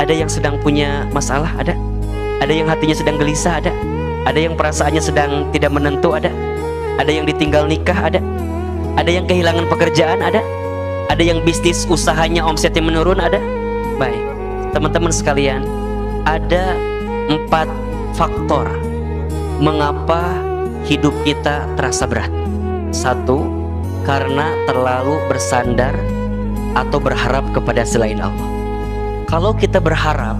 Ada yang sedang punya masalah, ada. Ada yang hatinya sedang gelisah, ada. Ada yang perasaannya sedang tidak menentu, ada. Ada yang ditinggal nikah, ada. Ada yang kehilangan pekerjaan, ada. Ada yang bisnis usahanya omsetnya menurun, ada. Baik, teman-teman sekalian, ada 4 faktor mengapa hidup kita terasa berat. 1, karena terlalu bersandar atau berharap kepada selain Allah. Kalau kita berharap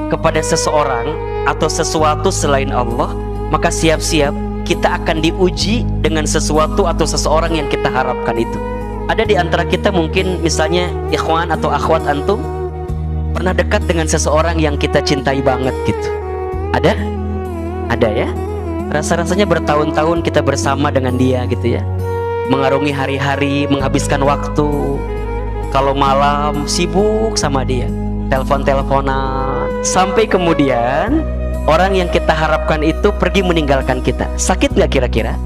kepada seseorang atau sesuatu selain Allah, maka siap-siap kita akan diuji dengan sesuatu atau seseorang yang kita harapkan itu. Ada di antara kita mungkin misalnya ikhwan atau akhwat antum pernah dekat dengan seseorang yang kita cintai banget gitu. Ada? Ada ya? Rasa-rasanya bertahun-tahun kita bersama dengan dia gitu ya, mengarungi hari-hari, menghabiskan waktu. Kalau malam sibuk sama dia, telepon-teleponan, sampai kemudian orang yang kita harapkan itu pergi meninggalkan kita. Sakit nggak kira-kira?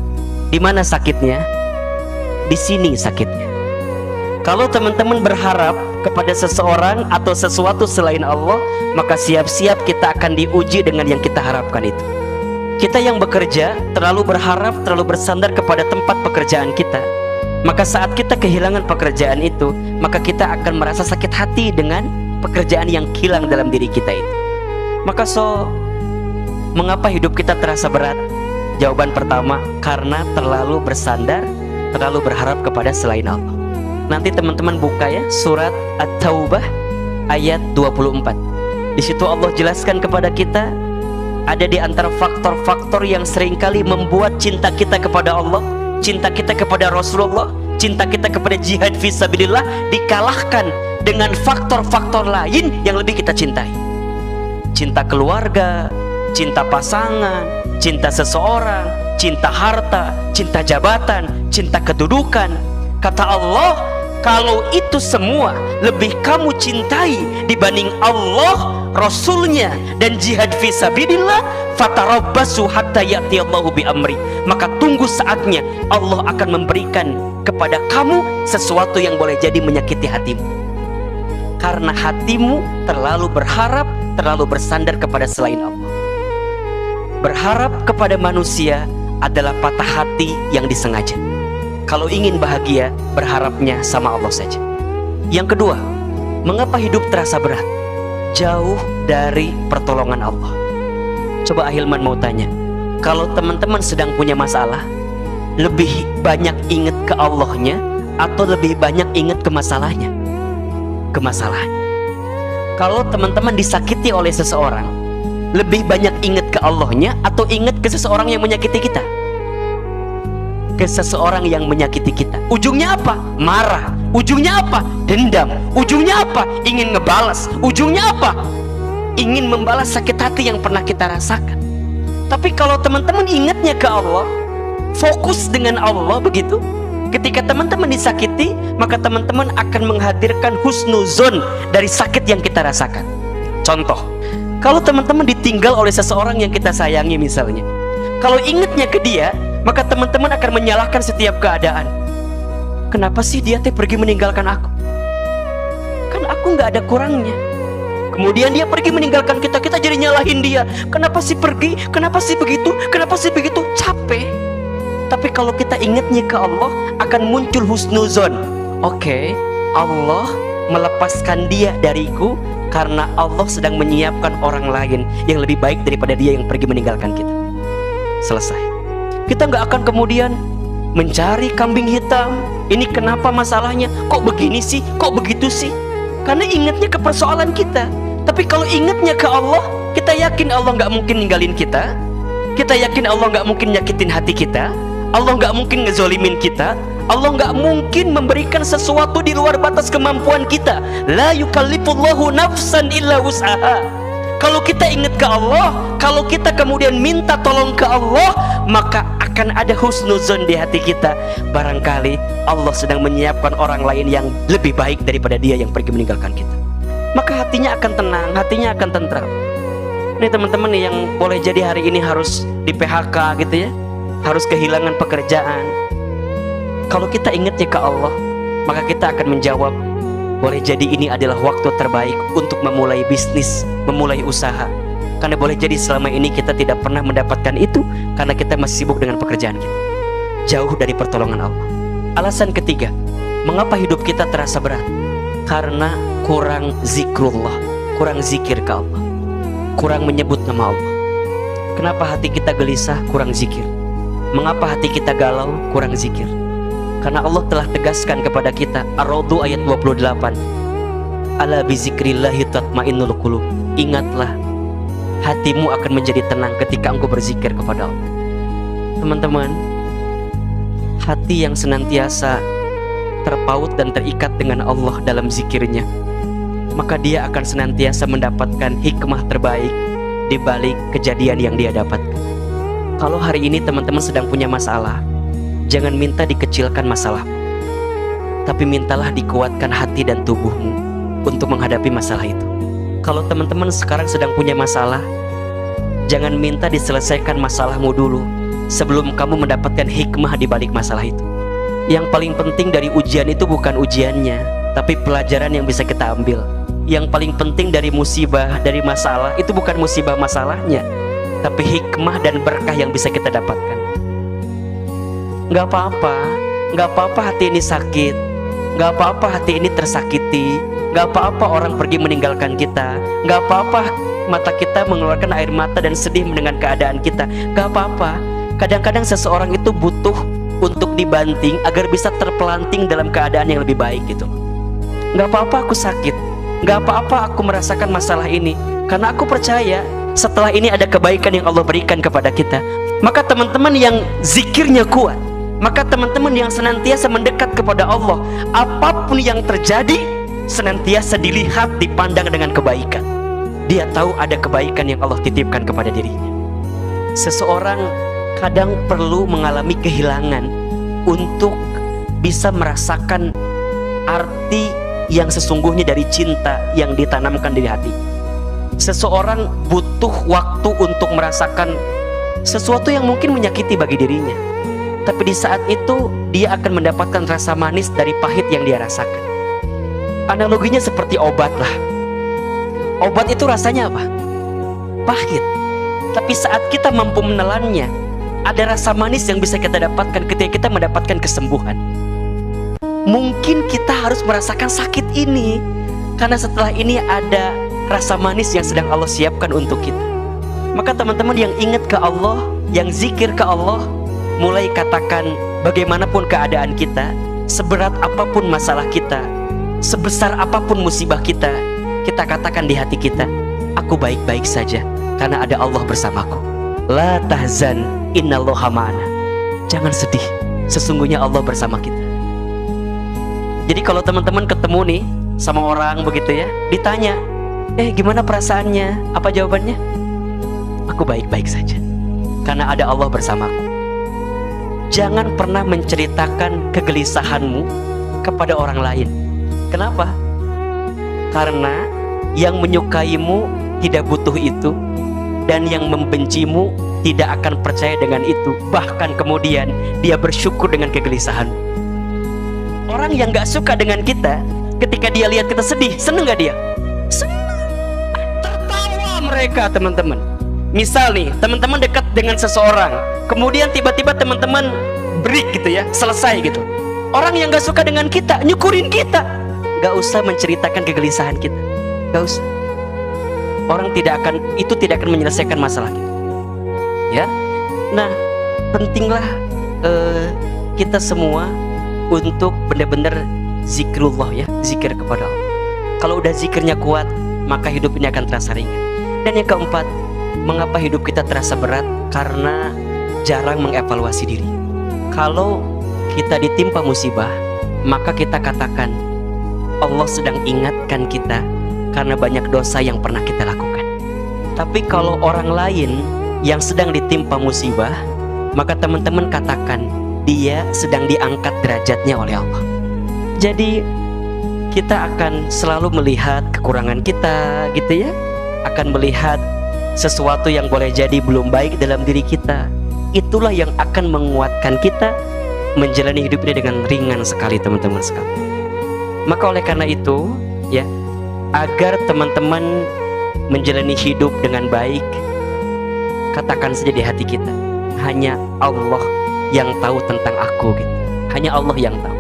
Di mana sakitnya? Di sini sakitnya. Kalau teman-teman berharap kepada seseorang atau sesuatu selain Allah, maka siap-siap kita akan diuji dengan yang kita harapkan itu. Kita yang bekerja terlalu berharap, terlalu bersandar kepada tempat pekerjaan kita, maka saat kita kehilangan pekerjaan itu, maka kita akan merasa sakit hati dengan pekerjaan yang hilang dalam diri kita itu. Maka mengapa hidup kita terasa berat? Jawaban pertama, karena terlalu bersandar, terlalu berharap kepada selain Allah. Nanti teman-teman buka ya surat At-Taubah ayat 24. Di situ Allah jelaskan kepada kita, ada di antara faktor-faktor yang seringkali membuat cinta kita kepada Allah, cinta kita kepada Rasulullah, cinta kita kepada jihad fisabilillah dikalahkan dengan faktor-faktor lain yang lebih kita cintai. Cinta keluarga, cinta pasangan, cinta seseorang, cinta harta, cinta jabatan, cinta kedudukan. Kata Allah, kalau itu semua lebih kamu cintai dibanding Allah, Rasulnya, dan jihad fisabilillah, fatarabbasu hatta ya'tiyallahu bi'amri, maka tunggu saatnya Allah akan memberikan kepada kamu sesuatu yang boleh jadi menyakiti hatimu, karena hatimu terlalu berharap, terlalu bersandar kepada selain Allah. Berharap kepada manusia adalah patah hati yang disengaja. Kalau ingin bahagia, berharapnya sama Allah saja. Yang kedua, mengapa hidup terasa berat? Jauh dari pertolongan Allah. Coba Ahilman mau tanya, kalau teman-teman sedang punya masalah, lebih banyak ingat ke Allahnya atau lebih banyak ingat ke masalahnya? Ke masalahnya. Kalau teman-teman disakiti oleh seseorang, lebih banyak ingat ke Allahnya atau ingat ke seseorang yang menyakiti kita? Ke seseorang yang menyakiti kita. Ujungnya apa? Marah. Ujungnya apa? Dendam. Ujungnya apa? Ingin ngebalas. Ujungnya apa? Ingin membalas sakit hati yang pernah kita rasakan. Tapi kalau teman-teman ingatnya ke Allah, fokus dengan Allah begitu, ketika teman-teman disakiti, maka teman-teman akan menghadirkan husnuzon dari sakit yang kita rasakan. Contoh, kalau teman-teman ditinggal oleh seseorang yang kita sayangi misalnya, kalau ingatnya ke dia, maka teman-teman akan menyalahkan setiap keadaan. Kenapa sih dia pergi meninggalkan aku? Kan aku nggak ada kurangnya. Kemudian dia pergi meninggalkan kita, kita jadi nyalahin dia. Kenapa sih pergi? Kenapa sih begitu? Kenapa sih begitu? Capek. Tapi kalau kita ingatnya ke Allah, akan muncul husnuzon. Oke, Allah melepaskan dia dariku karena Allah sedang menyiapkan orang lain yang lebih baik daripada dia yang pergi meninggalkan kita. Selesai. Kita nggak akan kemudian mencari kambing hitam. Ini kenapa masalahnya? Kok begini sih? Kok begitu sih? Karena ingatnya ke persoalan kita. Tapi kalau ingatnya ke Allah, kita yakin Allah nggak mungkin ninggalin kita. Kita yakin Allah nggak mungkin nyakitin hati kita. Allah nggak mungkin ngezolimin kita. Allah nggak mungkin memberikan sesuatu di luar batas kemampuan kita. La yukallifullahu nafsan illa wus'aha. Kalau kita ingat ke Allah, kalau kita kemudian minta tolong ke Allah, maka akan ada husnuzon di hati kita. Barangkali Allah sedang menyiapkan orang lain yang lebih baik daripada dia yang pergi meninggalkan kita. Maka hatinya akan tenang, hatinya akan tentram. Ini teman-teman nih yang boleh jadi hari ini harus di PHK gitu ya, harus kehilangan pekerjaan. Kalau kita ingatnya ke Allah, maka kita akan menjawab Boleh jadi ini adalah waktu terbaik untuk memulai bisnis, memulai usaha. Karena boleh jadi selama ini kita tidak pernah mendapatkan itu karena kita masih sibuk dengan pekerjaan kita, jauh dari pertolongan Allah. Alasan ketiga, mengapa hidup kita terasa berat? Karena kurang zikrullah, kurang zikir ke Allah, kurang menyebut nama Allah. Kenapa hati kita gelisah? Kurang zikir. Mengapa hati kita galau? Kurang zikir. Karena Allah telah tegaskan kepada kita, Ar-Ra'd ayat 28, Ala bizikrillahi tatmainnul qulub. Ingatlah, hatimu akan menjadi tenang ketika engkau berzikir kepada Allah. Teman-teman, hati yang senantiasa terpaut dan terikat dengan Allah dalam zikirnya, maka dia akan senantiasa mendapatkan hikmah terbaik di balik kejadian yang dia dapatkan. Kalau hari ini teman-teman sedang punya masalah, jangan minta dikecilkan masalah, tapi mintalah dikuatkan hati dan tubuhmu untuk menghadapi masalah itu. Kalau teman-teman sekarang sedang punya masalah, jangan minta diselesaikan masalahmu dulu sebelum kamu mendapatkan hikmah di balik masalah itu. Yang paling penting dari ujian itu bukan ujiannya, tapi pelajaran yang bisa kita ambil. Yang paling penting dari musibah, dari masalah, itu bukan musibah masalahnya, tapi hikmah dan berkah yang bisa kita dapatkan. Gak apa-apa hati ini sakit, gak apa-apa hati ini tersakiti, gak apa-apa orang pergi meninggalkan kita, gak apa-apa mata kita mengeluarkan air mata dan sedih dengan keadaan kita, gak apa-apa. Kadang-kadang seseorang itu butuh untuk dibanting agar bisa terpelanting dalam keadaan yang lebih baik gitu. Gak apa-apa aku sakit, gak apa-apa aku merasakan masalah ini, karena aku percaya setelah ini ada kebaikan yang Allah berikan kepada kita. Maka teman-teman yang zikirnya kuat, maka teman-teman yang senantiasa mendekat kepada Allah, apapun yang terjadi senantiasa dilihat, dipandang dengan kebaikan. Dia tahu ada kebaikan yang Allah titipkan kepada dirinya. Seseorang kadang perlu mengalami kehilangan untuk bisa merasakan arti yang sesungguhnya dari cinta yang ditanamkan di hati. Seseorang butuh waktu untuk merasakan sesuatu yang mungkin menyakiti bagi dirinya, tapi di saat itu dia akan mendapatkan rasa manis dari pahit yang dia rasakan. Analoginya seperti obat lah. Obat itu rasanya apa? Pahit. Tapi saat kita mampu menelannya, ada rasa manis yang bisa kita dapatkan ketika kita mendapatkan kesembuhan. Mungkin kita harus merasakan sakit ini, karena setelah ini ada rasa manis yang sedang Allah siapkan untuk kita. Maka teman-teman yang ingat ke Allah, yang zikir ke Allah, mulai katakan bagaimanapun keadaan kita, seberat apapun masalah kita, sebesar apapun musibah kita, kita katakan di hati kita, aku baik-baik saja karena ada Allah bersamaku. La tahzan innallaha ma'ana. Jangan sedih, sesungguhnya Allah bersama kita. Jadi kalau teman-teman ketemu nih sama orang begitu ya, ditanya, gimana perasaannya? Apa jawabannya? Aku baik-baik saja karena ada Allah bersamaku. Jangan pernah menceritakan kegelisahanmu kepada orang lain. Kenapa? Karena yang menyukaimu tidak butuh itu, dan yang membencimu tidak akan percaya dengan itu. Bahkan kemudian dia bersyukur dengan kegelisahanmu. Orang yang gak suka dengan kita, ketika dia lihat kita sedih, seneng gak dia? Seneng. Tertawa mereka teman-teman. Misal nih, teman-teman dekat dengan seseorang, kemudian tiba-tiba teman-teman break gitu ya, selesai gitu. Orang yang gak suka dengan kita, nyukurin kita. Gak usah menceritakan kegelisahan kita, gak usah. Orang tidak akan menyelesaikan masalah kita. Ya, nah pentinglah kita semua untuk benar-benar zikrullah ya, zikir kepada Allah. Kalau udah zikirnya kuat, maka hidup ini akan terasa ringan. Dan yang keempat, mengapa hidup kita terasa berat? Karena jarang mengevaluasi diri. Kalau kita ditimpa musibah, maka kita katakan Allah sedang ingatkan kita karena banyak dosa yang pernah kita lakukan. Tapi kalau orang lain yang sedang ditimpa musibah, maka teman-teman katakan dia sedang diangkat derajatnya oleh Allah. Jadi kita akan selalu melihat kekurangan kita gitu ya, akan melihat sesuatu yang boleh jadi belum baik dalam diri kita. Itulah yang akan menguatkan kita menjalani hidup ini dengan ringan sekali teman-teman sekalian. Maka oleh karena itu, ya, agar teman-teman menjalani hidup dengan baik, katakan saja di hati kita, hanya Allah yang tahu tentang aku gitu. Hanya Allah yang tahu.